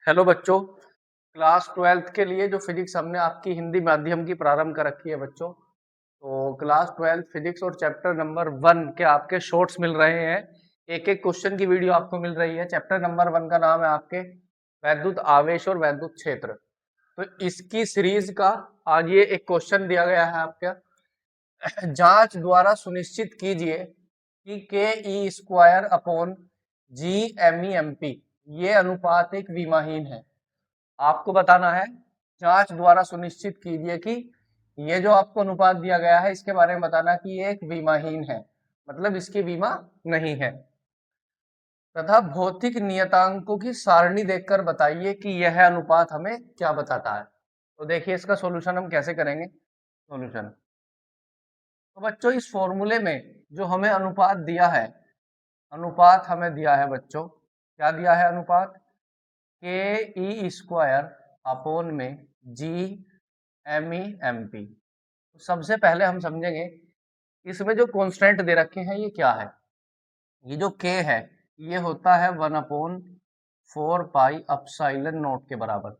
Hello बच्चों, class 12th के लिए जो फिजिक्स हमने आपकी हिंदी माध्यम की प्रारंभ कर रखी है बच्चों। तो क्लास 12 फिजिक्स और चैप्टर नंबर 1 के आपके शॉर्ट्स मिल रहे हैं। एक एक क्वेश्चन की वीडियो आपको मिल रही है। चैप्टर नंबर 1 का नाम है आपके वैद्युत आवेश और वैद्युत क्षेत्र। तो इसकी सीरीज का आज ये एक क्वेश्चन दिया गया है आपका। जांच द्वारा सुनिश्चित कीजिए कि K E square upon G M E M P ये अनुपात एक विमाहीन है। आपको बताना है, जांच द्वारा सुनिश्चित कीजिए कि ये जो आपको अनुपात दिया गया है इसके बारे में बताना कि ये एक विमाहीन है, मतलब इसकी विमा नहीं है। तथा भौतिक नियतांकों की सारणी देखकर बताइए कि यह अनुपात हमें क्या बताता है। तो देखिए इसका सॉल्यूशन हम कैसे करेंगे। सॉल्यूशन तो बच्चों इस फॉर्मूले में जो हमें अनुपात दिया है, अनुपात हमें दिया है बच्चों, क्या दिया है अनुपात, के ई स्क्वायर अपोन में G M E M P. सबसे पहले हम समझेंगे इसमें जो कांस्टेंट दे रखे हैं ये क्या है। ये जो के है ये होता है 1/4 पाई अपसाइलन नॉट के बराबर,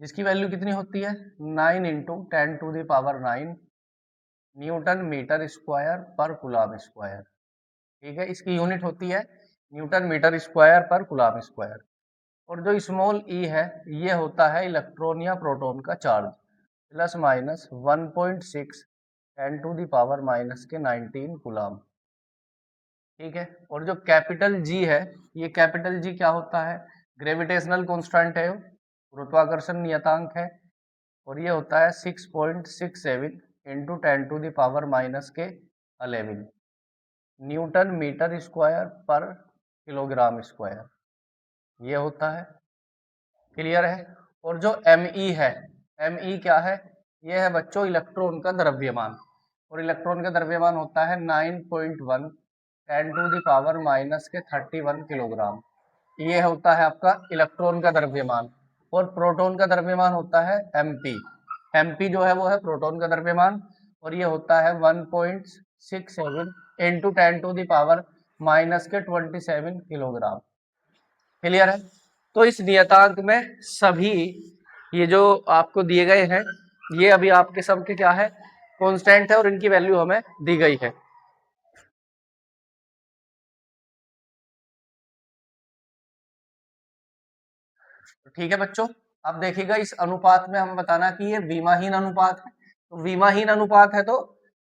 जिसकी वैल्यू कितनी होती है 9 इंटू 10⁹ न्यूटन मीटर स्क्वायर पर कूलम स्क्वायर। ठीक है, इसकी यूनिट होती है न्यूटन मीटर स्क्वायर पर कूलम स्क्वायर। और जो स्मॉल ई है ये होता है इलेक्ट्रॉन या प्रोटॉन का चार्ज, प्लस माइनस 1.6 10⁻⁻⁻19 कूलम। ठीक है, और जो कैपिटल जी है, ये कैपिटल जी क्या होता है, ग्रेविटेशनल कांस्टेंट है, गुरुत्वाकर्षण नियतांक है। और ये होता है 6.67 इंटू 10⁻⁻11 न्यूटन मीटर स्क्वायर पर किलोग्राम स्क्वायर, ये होता है। क्लियर है। और जो एमई है, एमई क्या है, ये है बच्चों इलेक्ट्रॉन का द्रव्यमान। और इलेक्ट्रॉन का द्रव्यमान होता है 9.1 10⁻⁻31 किलोग्राम। ये होता है आपका इलेक्ट्रॉन का द्रव्यमान। और प्रोटॉन का द्रव्यमान होता है एमपी। एमपी जो है वो है प्रोटॉन का द्रव्यमान, और ये होता है 1.67 इंटू 10⁻⁻27 किलोग्राम। क्लियर है। तो इस नियतांक में सभी ये जो आपको दिए गए हैं ये अभी आपके सब के क्या है, कांस्टेंट है, और इनकी वैल्यू हमें दी गई है। ठीक है बच्चों, अब देखिएगा इस अनुपात में हम बताना कि ये विमाहीन अनुपात है। तो विमाहीन अनुपात है तो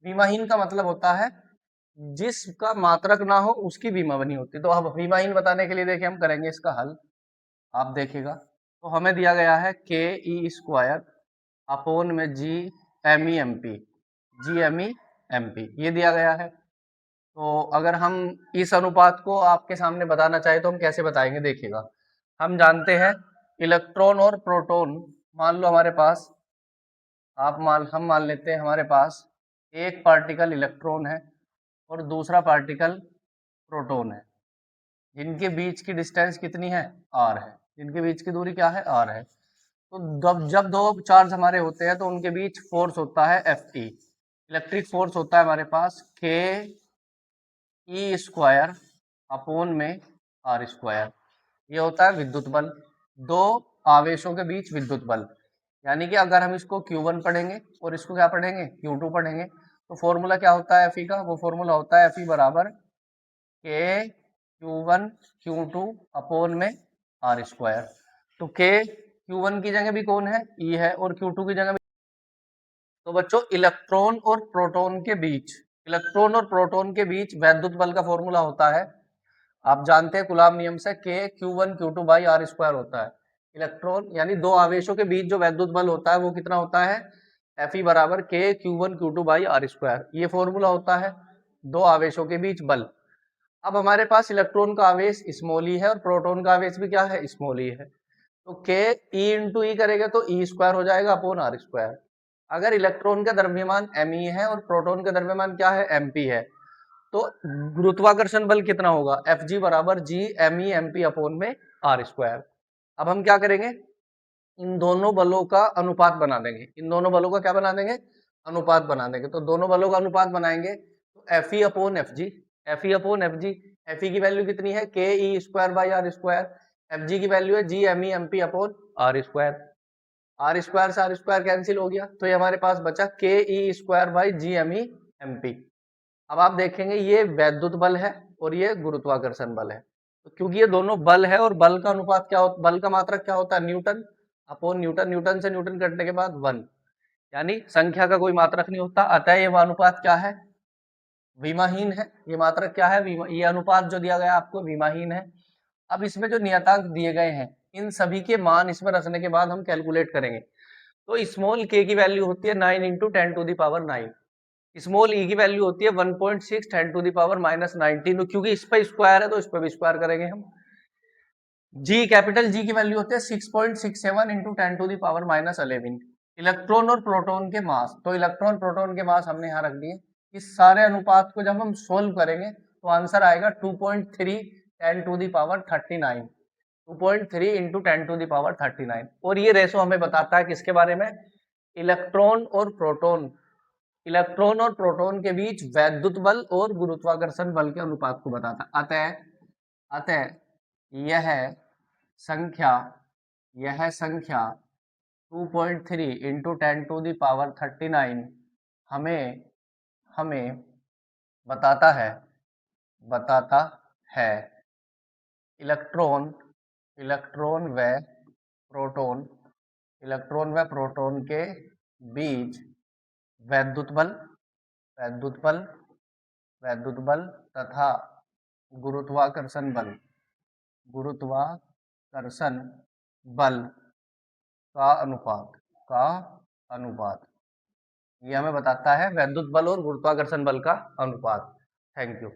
विमाहीन का मतलब होता है जिसका मात्रक ना हो उसकी विमा बनी होती है। तो अब विमाहीन बताने के लिए देखिए हम करेंगे इसका हल। आप देखिएगा तो हमें दिया गया है के ई स्क्वायर अपोन में G M E M P, G M E M P ये दिया गया है। तो अगर हम इस अनुपात को आपके सामने बताना चाहे तो हम कैसे बताएंगे, देखिएगा हम जानते हैं इलेक्ट्रॉन और प्रोटॉन, मान लो हमारे पास, हम मान लेते हैं हमारे पास एक पार्टिकल इलेक्ट्रॉन है और दूसरा पार्टिकल प्रोटॉन है, जिनके बीच की डिस्टेंस कितनी है आर है, जिनके बीच की दूरी क्या है आर है। तो जब जब दो चार्ज हमारे होते हैं तो उनके बीच फोर्स होता है एफ ई, इलेक्ट्रिक फोर्स होता है हमारे पास के ई स्क्वायर अपोन में आर स्क्वायर, ये होता है विद्युत बल, दो आवेशों के बीच विद्युत बल। यानी कि अगर हम इसको Q1 पढ़ेंगे और इसको क्या पढ़ेंगे Q2 पढ़ेंगे, तो फॉर्मूला क्या होता है Fe का, वो फॉर्मूला होता है Fe बराबर के Q1 Q2 अपोन में आर स्क्वायर। तो के Q1 की जगह भी कौन है, E है, और Q2 की जगह भी। तो बच्चों इलेक्ट्रॉन और प्रोटॉन के बीच, इलेक्ट्रॉन और प्रोटॉन के बीच वैद्युत बल का फॉर्मूला होता है, आप जानते हैं कूलॉम नियम से, के Q1 Q2 by R square होता है। इलेक्ट्रॉन यानी दो आवेशों के बीच जो वैद्युत बल होता है वो कितना होता है, Fe बराबर के Q1 Q2 by R square, ये फॉर्मूला होता है दो आवेशों के बीच बल। अब हमारे पास इलेक्ट्रॉन का आवेश स्मॉल ई है और प्रोटॉन का आवेश भी क्या है स्मॉल ई है। तो के ई इंटू ई करेगा तो ई स्क्वायर हो जाएगा अपॉन आर स्क्वायर। अगर इलेक्ट्रॉन का द्रव्यमान एम ई है और प्रोटॉन का द्रव्यमान क्या है एम पी है, तो गुरुत्वाकर्षण बल कितना होगा, एफ जी बराबर G M E M P upon में आर स्क्वायर। अब हम क्या करेंगे, इन दोनों बलों का अनुपात बना देंगे, इन दोनों बलों का क्या बना देंगे, अनुपात बना देंगे। तो दोनों बलों का अनुपात बनाएंगे तो F E upon F G, F E upon F G, F E की वैल्यू कितनी है K E square by R square, Fg की वैल्यू है Gme upon R square, R square से आर स्क्वायर कैंसिल हो गया, तो ये हमारे पास बचा के ई स्क्वायर बाई Gme। अब आप देखेंगे ये वैद्युत बल है और ये गुरुत्वाकर्षण बल है, तो क्योंकि ये दोनों बल है और बल का अनुपात क्या होता, बल का मात्रक क्या होता है, न्यूटन अपॉन न्यूटन, न्यूटन से न्यूटन कटने के बाद 1, यानी संख्या का कोई मात्रक नहीं होता, अतः ये अनुपात क्या है, विमाहीन है। ये मात्रक क्या है, ये अनुपात जो दिया गया आपको विमाहीन है। अब इसमें जो नियतांक दिए गए हैं इन सभी के मान इसमें रखने के बाद हम कैलकुलेट करेंगे, तो स्मॉल के की वैल्यू होती है 9 into 10 to the power 9, small E की वैल्यू होती है 1.6 10 टू द पावर -19, क्योंकि इस पर स्क्वायर है तो इस पर भी स्क्वायर करेंगे हम। जी कैपिटल जी की वैल्यू होती है 6.67 into 10 to the power -11। Electron और प्रोटॉन के मास, तो इलेक्ट्रॉन प्रोटॉन के मास हमने यहाँ रख दिए। इस सारे अनुपात को जब हम सोल्व करेंगे तो आंसर आएगा 2.3 10 to the power 39, 2.3 into 10 to the power 39। और ये रेशो हमें बताता है किसके बारे में, इलेक्ट्रॉन और प्रोटॉन, इलेक्ट्रॉन और प्रोटॉन के बीच वैद्युत बल और गुरुत्वाकर्षण बल के अनुपात को बताता है। अतः यह संख्या यह संख्या 2.3 इंटू 10 टू द पावर 39 हमें हमें बताता है इलेक्ट्रॉन इलेक्ट्रॉन व प्रोटॉन इलेक्ट्रॉन व प्रोटॉन के बीच वैद्युत बल वैद्युत बल वैद्युत बल तथा गुरुत्वाकर्षण बल गुरुत्वाकर्षण बल का अनुपात ये हमें बताता है वैद्युत बल और गुरुत्वाकर्षण बल का अनुपात। Thank you.